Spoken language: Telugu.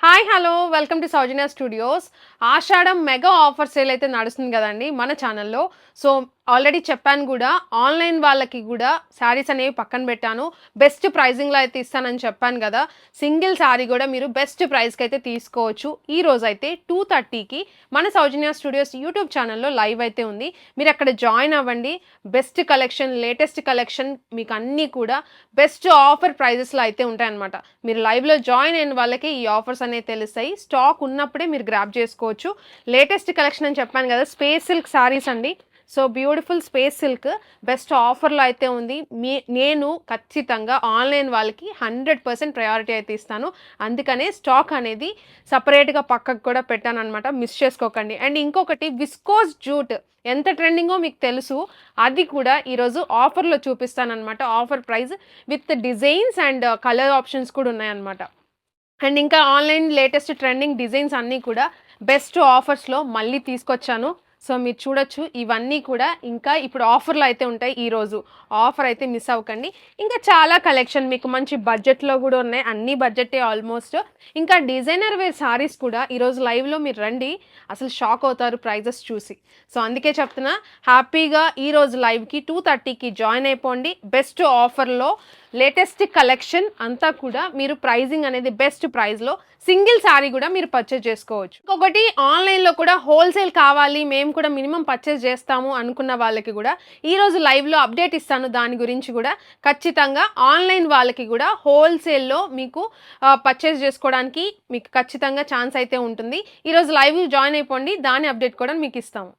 Hi hello welcome to Soujanya studios. Ashadam mega offer sale అయితే నడుస్తుంది కదండి మన ఛానల్లో. సో ఆల్రెడీ చెప్పాను కూడా, ఆన్లైన్ వాళ్ళకి కూడా శారీస్ అనేవి పక్కన పెట్టాను. బెస్ట్ ప్రైజింగ్లో అయితే ఇస్తానని చెప్పాను కదా. సింగిల్ శారీ కూడా మీరు బెస్ట్ ప్రైస్కి అయితే తీసుకోవచ్చు. ఈ రోజు అయితే 2:30కి మన సౌజన్య స్టూడియోస్ యూట్యూబ్ ఛానల్లో లైవ్ అయితే ఉంది. మీరు అక్కడ జాయిన్ అవ్వండి. బెస్ట్ కలెక్షన్, లేటెస్ట్ కలెక్షన్ మీకు అన్నీ కూడా బెస్ట్ ఆఫర్ ప్రైజెస్లో అయితే ఉంటాయన్నమాట. మీరు లైవ్లో జాయిన్ అయిన వాళ్ళకి ఈ ఆఫర్స్ అనేవి తెలుస్తాయి. స్టాక్ ఉన్నప్పుడే మీరు గ్రాబ్ చేసుకోవచ్చు. లేటెస్ట్ కలెక్షన్ అని చెప్పాను కదా, స్పేస్ సిల్క్ శారీస్ అండి. So beautiful space silk best ఆఫర్లో అయితే ఉంది. నేను ఖచ్చితంగా ఆన్లైన్ వాళ్ళకి 100% ప్రయారిటీ అయితే ఇస్తాను. అందుకనే స్టాక్ అనేది సపరేట్గా పక్కకు కూడా పెట్టాను అనమాట. మిస్ చేసుకోకండి. అండ్ ఇంకొకటి విస్కోస్ జూట్ ఎంత ట్రెండింగో మీకు తెలుసు. అది కూడా ఈరోజు ఆఫర్లో చూపిస్తానమాట. Offer price with designs and colour options కూడా ఉన్నాయన్నమాట. అండ్ ఇంకా ఆన్లైన్ లేటెస్ట్ ట్రెండింగ్ డిజైన్స్ అన్నీ కూడా బెస్ట్ ఆఫర్స్లో మళ్ళీ తీసుకొచ్చాను. సో మీరు చూడొచ్చు, ఇవన్నీ కూడా ఇంకా ఇప్పుడు ఆఫర్లో అయితే ఉంటాయి. ఈరోజు ఆఫర్ అయితే మిస్ అవ్వకండి. ఇంకా చాలా కలెక్షన్ మీకు మంచి బడ్జెట్లో కూడా ఉన్నాయి. అన్ని బడ్జెటే ఆల్మోస్ట్. ఇంకా డిజైనర్ వేర్ సారీస్ కూడా ఈరోజు లైవ్లో మీరు రండి, అసలు షాక్ అవుతారు ప్రైజెస్ చూసి. సో అందుకే చెప్తున్నా, హ్యాపీగా ఈరోజు లైవ్కి 2:30కి జాయిన్ అయిపోండి. బెస్ట్ ఆఫర్లో లేటెస్ట్ కలెక్షన్ అంతా కూడా మీరు ప్రైజింగ్ అనేది బెస్ట్ ప్రైస్లో సింగిల్ శారీ కూడా మీరు పర్చేజ్ చేసుకోవచ్చు. ఇంకొకటి, ఆన్లైన్లో కూడా హోల్సేల్ కావాలి, మేము కూడా మినిమం పర్చేజ్ చేస్తాము అనుకున్న వాళ్ళకి కూడా ఈరోజు లైవ్లో అప్డేట్ ఇస్తాను. దాని గురించి కూడా ఖచ్చితంగా ఆన్లైన్ వాళ్ళకి కూడా హోల్సేల్లో మీకు పర్చేజ్ చేసుకోవడానికి మీకు ఖచ్చితంగా ఛాన్స్ అయితే ఉంటుంది. ఈరోజు లైవ్ జాయిన్ అయిపోండి, దాని అప్డేట్ కూడా మీకు ఇస్తాము.